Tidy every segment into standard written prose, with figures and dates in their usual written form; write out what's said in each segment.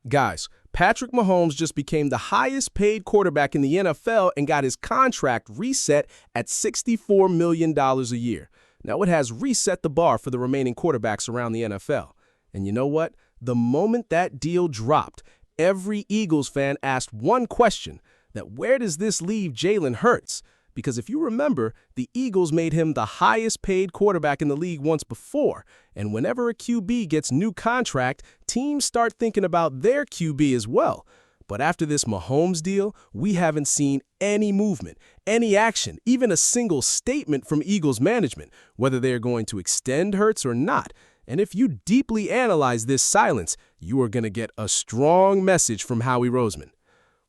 Guys, Patrick Mahomes just became the highest paid quarterback in the NFL and got his contract reset at $64 million a year. Now, it has reset the bar for the remaining quarterbacks around the NFL. And you know what? The moment that deal dropped, every Eagles fan asked one question, that where does this leave Jalen Hurts? Because if you remember, the Eagles made him the highest paid quarterback in the league once before, and whenever a QB gets new contract, teams start thinking about their QB as well. But after this Mahomes deal, we haven't seen any movement, any action, even a single statement from Eagles management, whether they are going to extend Hurts or not. And if you deeply analyze this silence, you are going to get a strong message from Howie Roseman.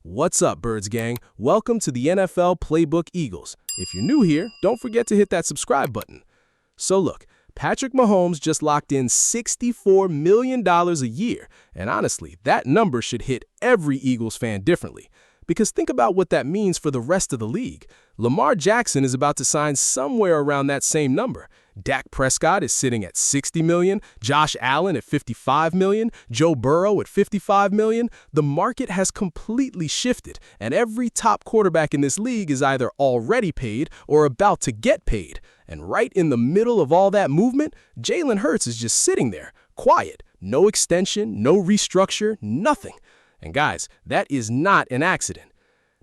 What's up, Birds Gang? Welcome to the NFL Playbook Eagles. If you're new here, don't forget to hit that subscribe button. So look, Patrick Mahomes just locked in $64 million a year, and honestly, that number should hit every Eagles fan differently. Because think about what that means for the rest of the league. Lamar Jackson is about to sign somewhere around that same number. Dak Prescott is sitting at $60 million, Josh Allen at $55 million, Joe Burrow at $55 million. The market has completely shifted, and every top quarterback in this league is either already paid or about to get paid. And right in the middle of all that movement, Jalen Hurts is just sitting there, quiet, no extension, no restructure, nothing. And guys, that is not an accident.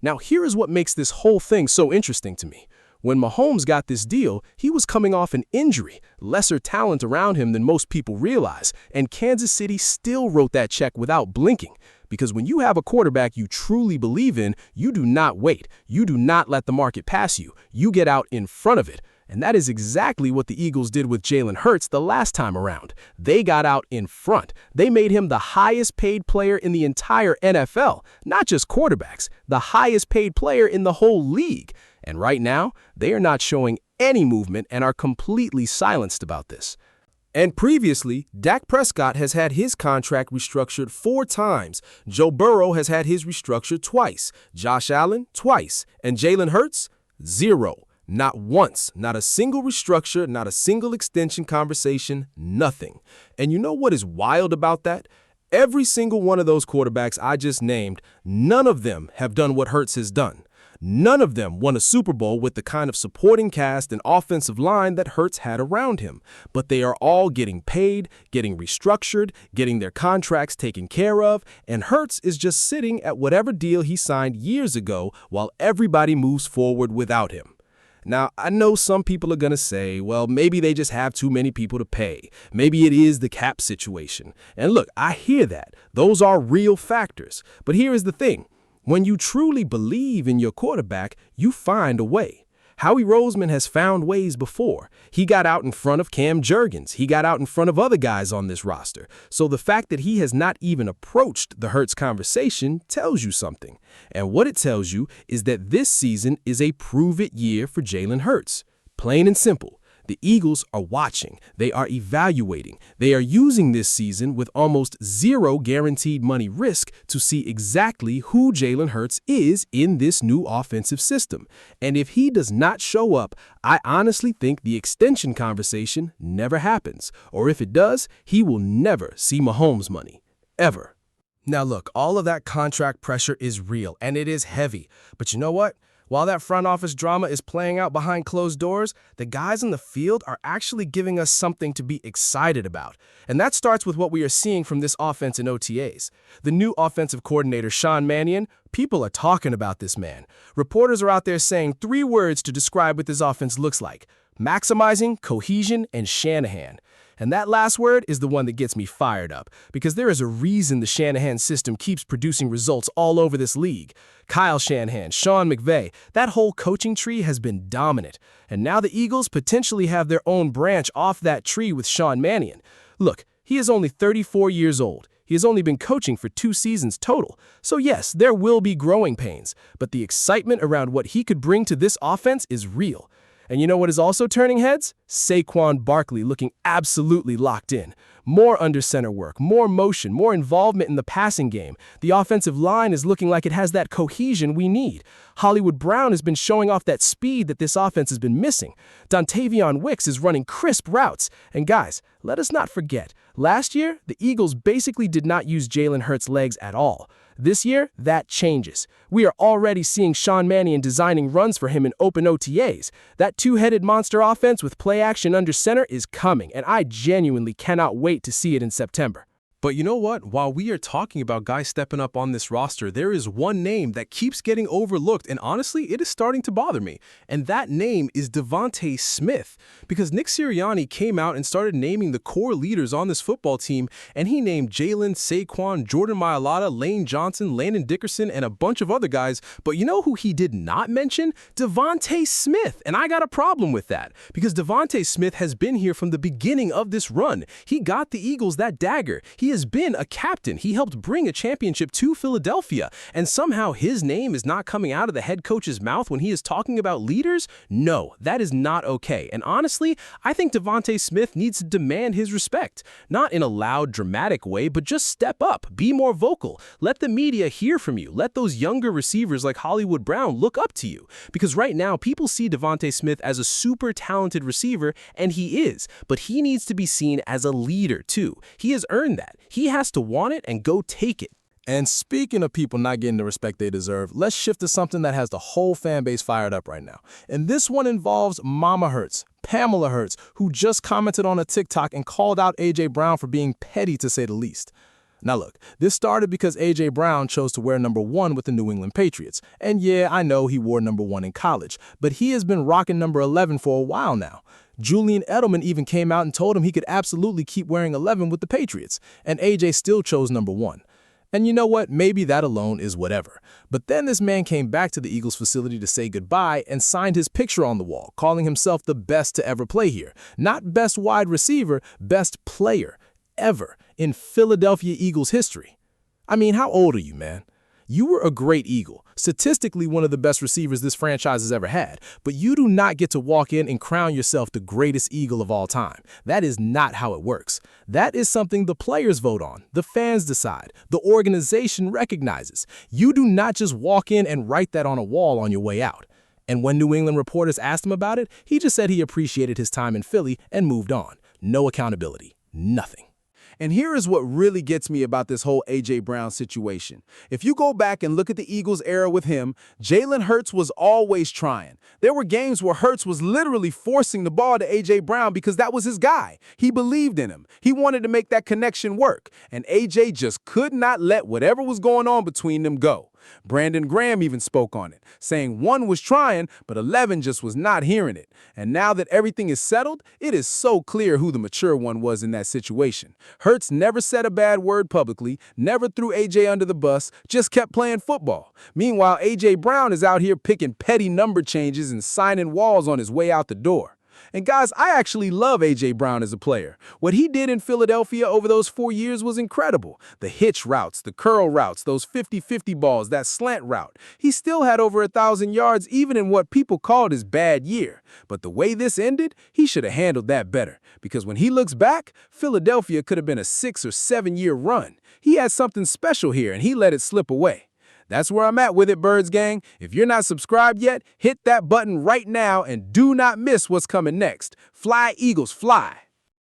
Now, here is what makes this whole thing so interesting to me. When Mahomes got this deal, he was coming off an injury, lesser talent around him than most people realize, and Kansas City still wrote that check without blinking. Because when you have a quarterback you truly believe in, you do not wait. You do not let the market pass you. You get out in front of it. And that is exactly what the Eagles did with Jalen Hurts the last time around. They got out in front. They made him the highest paid player in the entire NFL, not just quarterbacks, the highest paid player in the whole league. And right now, they are not showing any movement and are completely silenced about this. And previously, Dak Prescott has had his contract restructured 4 times. Joe Burrow has had his restructured twice. Josh Allen, twice. And Jalen Hurts, 0. Not once, not a single restructure, not a single extension conversation, nothing. And you know what is wild about that? Every single one of those quarterbacks I just named, none of them have done what Hurts has done. None of them won a Super Bowl with the kind of supporting cast and offensive line that Hurts had around him. But they are all getting paid, getting restructured, getting their contracts taken care of, and Hurts is just sitting at whatever deal he signed years ago while everybody moves forward without him. Now, I know some people are going to say, well, maybe they just have too many people to pay. Maybe it is the cap situation. And look, I hear that. Those are real factors. But here is the thing. When you truly believe in your quarterback, you find a way. Howie Roseman has found ways before. He got out in front of Cam Jurgens. He got out in front of other guys on this roster. So the fact that he has not even approached the Hurts conversation tells you something. And what it tells you is that this season is a prove-it year for Jalen Hurts. Plain and simple. The Eagles are watching. They are evaluating. They are using this season with almost 0 guaranteed money risk to see exactly who Jalen Hurts is in this new offensive system. And if he does not show up, I honestly think the extension conversation never happens. Or if it does, he will never see Mahomes money. Ever. Now look, all of that contract pressure is real, and it is heavy. But you know what? While that front office drama is playing out behind closed doors, the guys in the field are actually giving us something to be excited about. And that starts with what we are seeing from this offense in OTAs. The new offensive coordinator, Sean Mannion, people are talking about this man. Reporters are out there saying 3 words to describe what this offense looks like: maximizing, cohesion, and Shanahan. And that last word is the one that gets me fired up, because there is a reason the Shanahan system keeps producing results all over this league. Kyle Shanahan, Sean McVay, that whole coaching tree has been dominant. And now the Eagles potentially have their own branch off that tree with Sean Mannion. Look, he is only 34 years old. He has only been coaching for 2 seasons total. So yes, there will be growing pains, but the excitement around what he could bring to this offense is real. And you know what is also turning heads? Saquon Barkley looking absolutely locked in. More under center work, more motion, more involvement in the passing game. The offensive line is looking like it has that cohesion we need. Hollywood Brown has been showing off that speed that this offense has been missing. Dontavion Wicks is running crisp routes. And guys, let us not forget, last year, the Eagles basically did not use Jalen Hurts' legs at all. This year, that changes. We are already seeing Sean Mannion designing runs for him in open OTAs. That two-headed monster offense with play action under center is coming, and I genuinely cannot wait to see it in September. But you know what? While we are talking about guys stepping up on this roster, there is one name that keeps getting overlooked, and honestly, it is starting to bother me. And that name is DeVonta Smith. Because Nick Sirianni came out and started naming the core leaders on this football team, and he named Jalen, Saquon, Jordan Mailata, Lane Johnson, Landon Dickerson, and a bunch of other guys. But you know who he did not mention? DeVonta Smith. And I got a problem with that. Because DeVonta Smith has been here from the beginning of this run. He got the Eagles that dagger. He has been a captain. He helped bring a championship to Philadelphia. And somehow his name is not coming out of the head coach's mouth when he is talking about leaders? No, that is not okay. And honestly, I think DeVonta Smith needs to demand his respect. Not in a loud, dramatic way, but just step up. Be more vocal. Let the media hear from you. Let those younger receivers like Hollywood Brown look up to you. Because right now, people see DeVonta Smith as a super talented receiver, and he is. But he needs to be seen as a leader, too. He has earned that. He has to want it and go take it. And speaking of people not getting the respect they deserve, let's shift to something that has the whole fan base fired up right now. And this one involves Mama Hurts, Pamela Hurts, who just commented on a TikTok and called out A.J. Brown for being petty to say the least. Now look, this started because A.J. Brown chose to wear number 1 with the New England Patriots. And yeah, I know he wore number 1 in college, but he has been rocking number 11 for a while now. Julian Edelman even came out and told him he could absolutely keep wearing 11 with the Patriots, and A.J. still chose number 1. And you know what? Maybe that alone is whatever. But then this man came back to the Eagles facility to say goodbye and signed his picture on the wall, calling himself the best to ever play here. Not best wide receiver, best player ever in Philadelphia Eagles history. I mean, how old are you, man? You were a great Eagle, statistically one of the best receivers this franchise has ever had, but you do not get to walk in and crown yourself the greatest Eagle of all time. That is not how it works. That is something the players vote on, the fans decide, the organization recognizes. You do not just walk in and write that on a wall on your way out. And when New England reporters asked him about it, he just said he appreciated his time in Philly and moved on. No accountability. Nothing. And here is what really gets me about this whole A.J. Brown situation. If you go back and look at the Eagles' era with him, Jalen Hurts was always trying. There were games where Hurts was literally forcing the ball to A.J. Brown because that was his guy. He believed in him. He wanted to make that connection work. And A.J. just could not let whatever was going on between them go. Brandon Graham even spoke on it, saying 1 was trying, but 11 just was not hearing it. And now that everything is settled, it is so clear who the mature one was in that situation. Hurts never said a bad word publicly, never threw A.J. under the bus, just kept playing football. Meanwhile, A.J. Brown is out here picking petty number changes and signing walls on his way out the door. And guys, I actually love A.J. Brown as a player. What he did in Philadelphia over those 4 years was incredible. The hitch routes, the curl routes, those 50-50 balls, that slant route. He still had over 1,000 yards even in what people called his bad year. But the way this ended, he should have handled that better. Because when he looks back, Philadelphia could have been a 6 or 7 year run. He had something special here and he let it slip away. That's where I'm at with it, Birds Gang. If you're not subscribed yet, hit that button right now and do not miss what's coming next. Fly, Eagles, fly!